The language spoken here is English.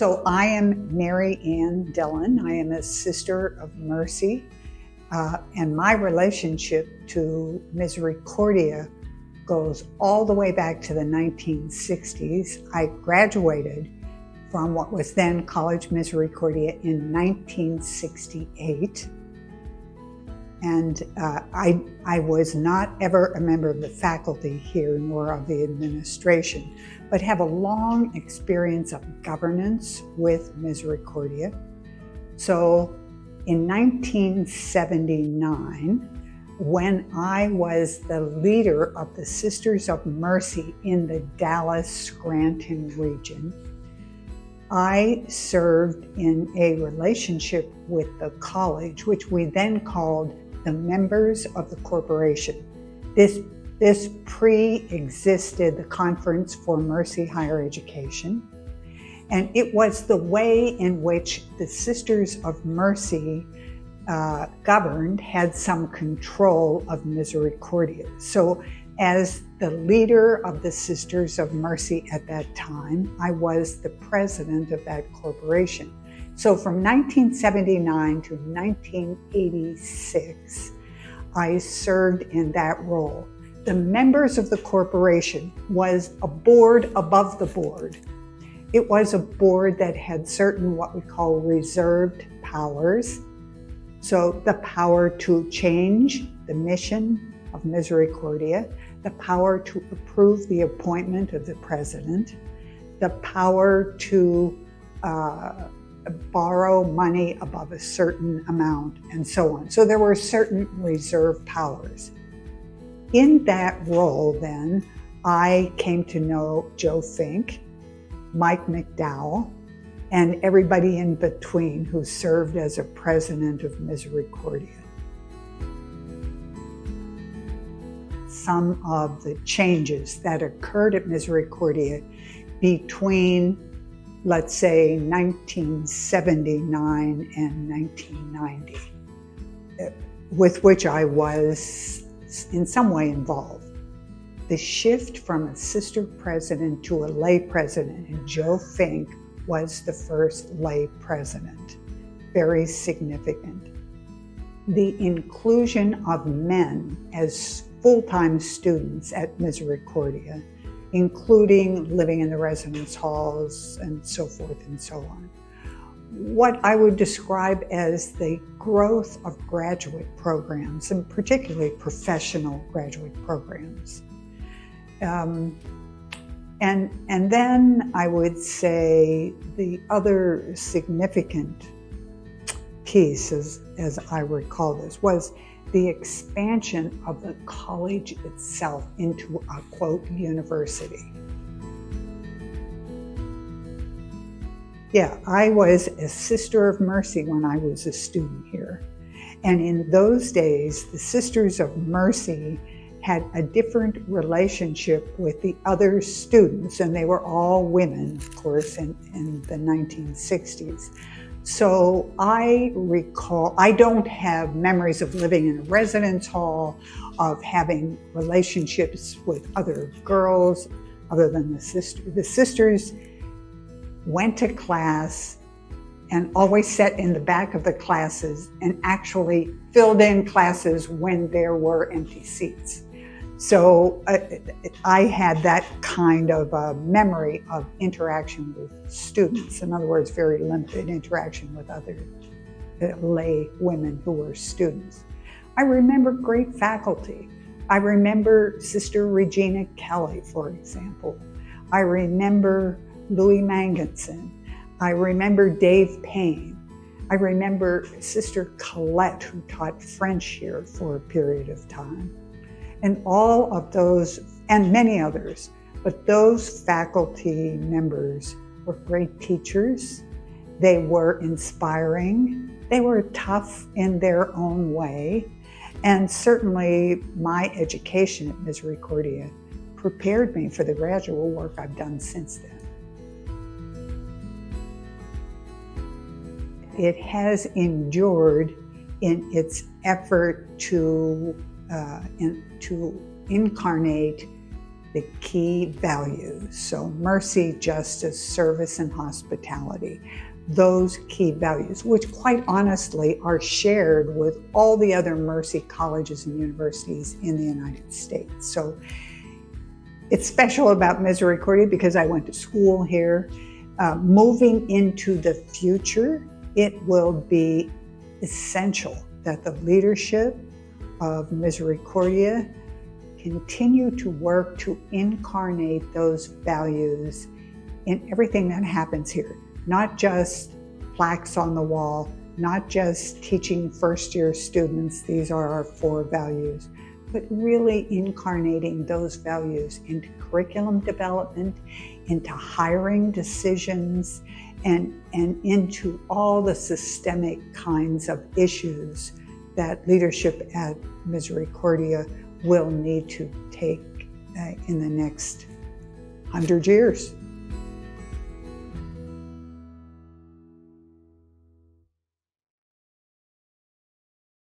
So I am Mary Ann Dillon. I am a Sister of Mercy, and my relationship to Misericordia goes all the way back to the 1960s. I graduated from what was then College Misericordia in 1968. And I was not ever a member of the faculty here, nor of the administration, but have a long experience of governance with Misericordia. So in 1979, when I was the leader of the Sisters of Mercy in the Dallas-Scranton region, I served in a relationship with the college, which we then called the members of the corporation. This pre-existed the Conference for Mercy Higher Education, and it was the way in which the Sisters of Mercy governed, had some control of Misericordia. So as the leader of the Sisters of Mercy at that time, I was the president of that corporation. So from 1979 to 1986, I served in that role. The members of the corporation was a board above the board. It was a board that had certain what we call reserved powers. So the power to change the mission of Misericordia, the power to approve the appointment of the president, the power to borrow money above a certain amount, and so on. So there were certain reserve powers. In that role then, I came to know Joe Fink, Mike McDowell, and everybody in between who served as a president of Misericordia. Some of the changes that occurred at Misericordia between, let's say, 1979 and 1990, with which I was in some way involved. The shift from a sister president to a lay president, and Joe Fink was the first lay president, very significant. The inclusion of men as full-time students at Misericordia, including living in the residence halls and so forth and so on. What I would describe as the growth of graduate programs, and particularly professional graduate programs. And then I would say the other significant piece, as I recall this, was the expansion of the college itself into a, quote, university. Yeah, I was a Sister of Mercy when I was a student here. And in those days, the Sisters of Mercy had a different relationship with the other students, and they were all women, of course, in the 1960s. So I recall, I don't have memories of living in a residence hall, of having relationships with other girls other than the sisters. The sisters went to class and always sat in the back of the classes and actually filled in classes when there were empty seats. So I had that kind of memory of interaction with students. In other words, very limited interaction with other lay women who were students. I remember great faculty. I remember Sister Regina Kelly, for example. I remember Louis Manginson. I remember Dave Payne. I remember Sister Colette, who taught French here for a period of time. And all of those, and many others, but those faculty members were great teachers. They were inspiring. They were tough in their own way. And certainly my education at Misericordia prepared me for the graduate work I've done since then. It has endured in its effort to incarnate the key values. So mercy, justice, service, and hospitality. Those key values, which quite honestly are shared with all the other Mercy colleges and universities in the United States. So it's special about Misericordia because I went to school here. Moving into the future, it will be essential that the leadership of Misericordia continue to work to incarnate those values in everything that happens here. Not just plaques on the wall, not just teaching first-year students, these are our 4 values, but really incarnating those values into curriculum development, into hiring decisions, and into all the systemic kinds of issues that leadership at Misericordia will need to take in the next 100 years.